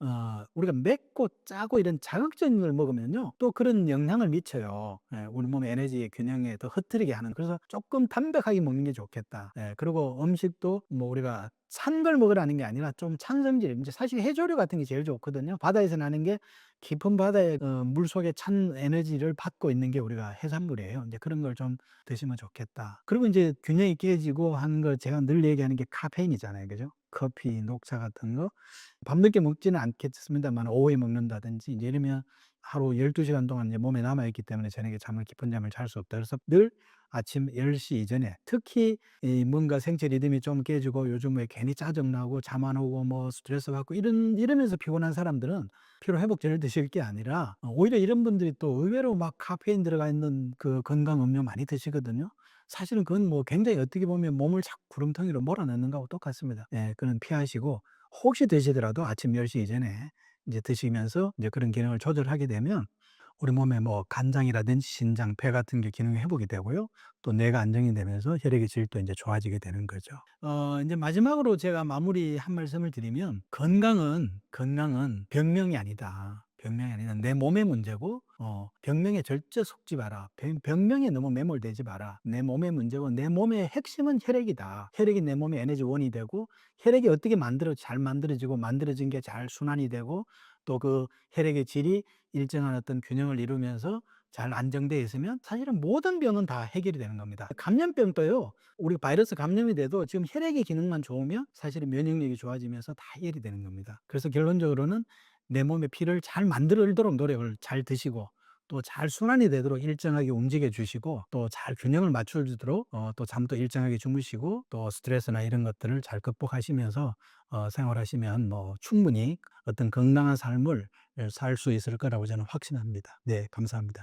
우리가 맵고 짜고 이런 자극적인 걸 먹으면요 또 그런 영향을 미쳐요. 예, 우리 몸의 에너지 균형에 더 흐트리게 하는. 그래서 조금 담백하게 먹는 게 좋겠다. 예, 그리고 음식도 뭐 우리가 찬 걸 먹으라는 게 아니라 좀 찬성질, 이제 사실 해조류 같은 게 제일 좋거든요. 바다에서 나는 게 깊은 바다의 물 속에 찬 에너지를 받고 있는 게 우리가 해산물이에요. 이제 그런 걸 좀 드시면 좋겠다. 그리고 이제 균형이 깨지고 하는 걸 제가 늘 얘기하는 게 카페인이잖아요. 그죠? 커피, 녹차 같은 거. 밤늦게 먹지는 않겠습니다만 오후에 먹는다든지 이제 이러면 하루 12시간 동안 이제 몸에 남아있기 때문에 저녁에 잠을 깊은 잠을 잘 수 없다. 그래서 늘 아침 10시 이전에 특히 이 뭔가 생체 리듬이 좀 깨지고 요즘 왜 괜히 짜증나고 잠 안 오고 뭐 스트레스 받고 이러면서 피곤한 사람들은 피로 회복제를 드실 게 아니라 오히려 이런 분들이 또 의외로 막 카페인 들어가 있는 그 건강 음료 많이 드시거든요. 사실은 그건 뭐 굉장히 어떻게 보면 몸을 자꾸 구름텅이로 몰아넣는 거하고 똑같습니다. 예, 그건 피하시고 혹시 드시더라도 아침 10시 이전에 이제 드시면서 이제 그런 기능을 조절하게 되면 우리 몸에 뭐 간장이라든지 신장, 폐 같은 게 기능이 회복이 되고요. 또 뇌가 안정이 되면서 혈액의 질도 이제 좋아지게 되는 거죠. 이제 마지막으로 제가 마무리 한 말씀을 드리면 건강은 병명이 아니다. 병명이 아니라 내 몸의 문제고 병명에 절대 속지 마라. 병명에 너무 매몰되지 마라. 내 몸의 문제고 내 몸의 핵심은 혈액이다. 혈액이 내 몸의 에너지원이 되고 혈액이 어떻게 잘 만들어지고 만들어진 게 잘 순환이 되고 또 그 혈액의 질이 일정한 어떤 균형을 이루면서 잘 안정되어 있으면 사실은 모든 병은 다 해결이 되는 겁니다. 감염병도요. 우리 바이러스 감염이 돼도 지금 혈액의 기능만 좋으면 사실은 면역력이 좋아지면서 다 해결이 되는 겁니다. 그래서 결론적으로는 내 몸의 피를 잘 만들도록 노력을 잘 드시고 또 잘 순환이 되도록 일정하게 움직여 주시고 또 잘 균형을 맞춰 주도록 또 잠도 일정하게 주무시고 또 스트레스나 이런 것들을 잘 극복하시면서 생활하시면 뭐 충분히 어떤 건강한 삶을 살 수 있을 거라고 저는 확신합니다. 네, 감사합니다.